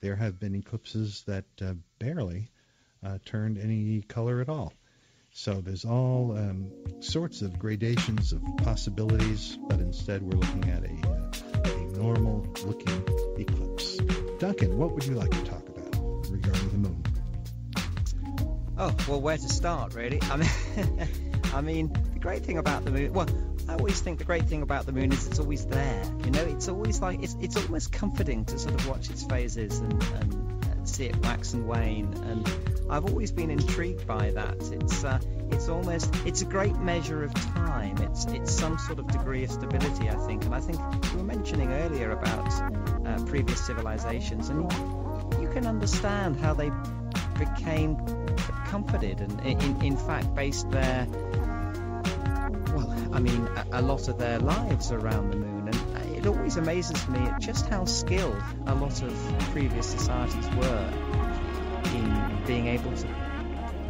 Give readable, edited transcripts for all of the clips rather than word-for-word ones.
there have been eclipses that barely turned any color at all. So there's all sorts of gradations of possibilities, but instead we're looking at a normal-looking eclipse. Duncan, what would you like to talk about regarding the moon? Oh, well, where to start, really? I mean, the great thing about the moon, well, I always think the great thing about the moon is it's always there. You know, it's always like, it's almost comforting to sort of watch its phases and see it wax and wane. And I've always been intrigued by that. It's a great measure of time. It's some sort of degree of stability, I think. And I think you were mentioning earlier about previous civilizations, and you can understand how they became comforted and in fact based their, well, I mean, a lot of their lives around the moon. And it always amazes me at just how skilled a lot of previous societies were in being able to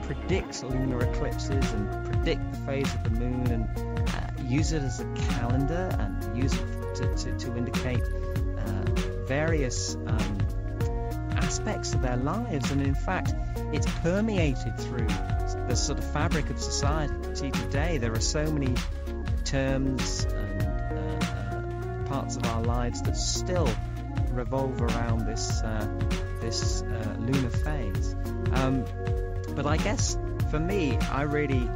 predict lunar eclipses and predict the phase of the moon and use it as a calendar and use it to indicate various aspects of their lives. And in fact, it's permeated through the sort of fabric of society today. There are so many terms and parts of our lives that still revolve around this lunar phase. But I guess for me, I really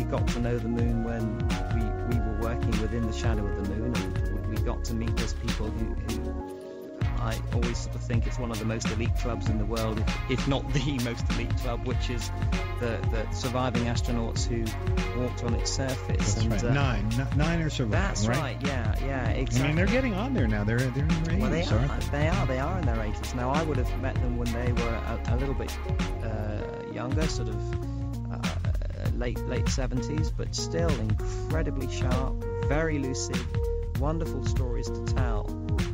got to know the moon when we were working within the shadow of the moon, and we got to meet those people who I always sort of think it's one of the most elite clubs in the world, if not the most elite club, which is the surviving astronauts who walked on its surface. That's right. Nine are surviving. That's right. Yeah, exactly. I mean, they're getting on there now. They're in their 80s. Well, they are in their 80s now. I would have met them when they were a little bit younger, sort of late 70s, but still incredibly sharp, very lucid, wonderful stories to tell.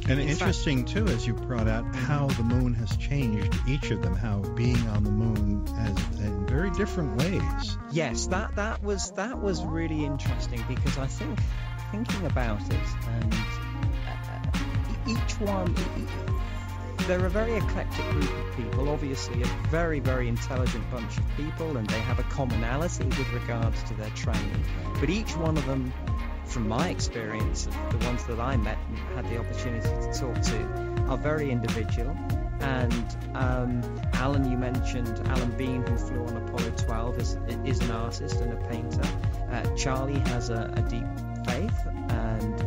And interesting, too, as you brought out, how the moon has changed each of them, how being on the moon has in very different ways. Yes, that was really interesting, because I think, thinking about it, and each one, they're a very eclectic group of people, obviously a very, very intelligent bunch of people, and they have a commonality with regards to their training. But each one of them, from my experience, the ones that I met and had the opportunity to talk to, are very individual. And Alan, you mentioned Alan Bean, who flew on Apollo 12, is an artist and a painter. Charlie has a deep faith, and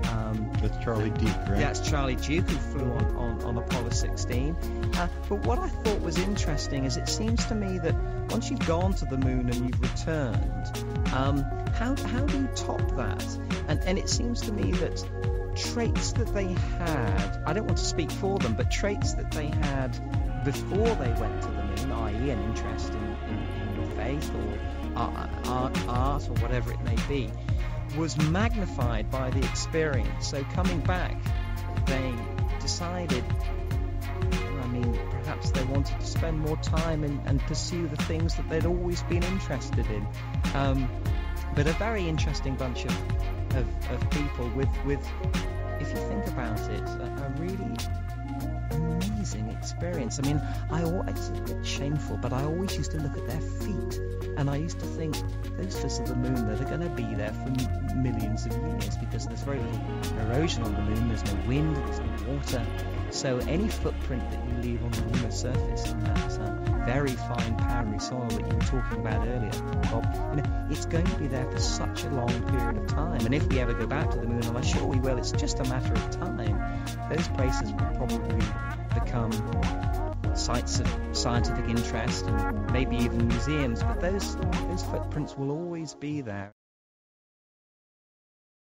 that's Charlie Duke, right? That's Charlie Duke, who flew on Apollo 16. But what I thought was interesting is it seems to me that once you've gone to the moon and you've returned, how do you top that? And it seems to me that traits that they had, I don't want to speak for them, but traits that they had before they went to the moon, i.e. an interest in faith or art or whatever it may be, was magnified by the experience. So coming back, they decided, I mean, perhaps they wanted to spend more time and pursue the things that they'd always been interested in. But a very interesting bunch of people with, if you think about it, a really amazing experience. I mean, it's a bit shameful, but I always used to look at their feet, and I used to think, those fists of the moon that are going to be there for millions of years, because there's very little erosion on the moon, there's no wind, there's no water. So any footprint that you leave on the lunar surface on that very fine powdery soil that you were talking about earlier, Bob, it's going to be there for such a long period of time. And if we ever go back to the moon, and I'm sure we will, it's just a matter of time, those places will probably become sites of scientific interest and maybe even museums, but those footprints will always be there.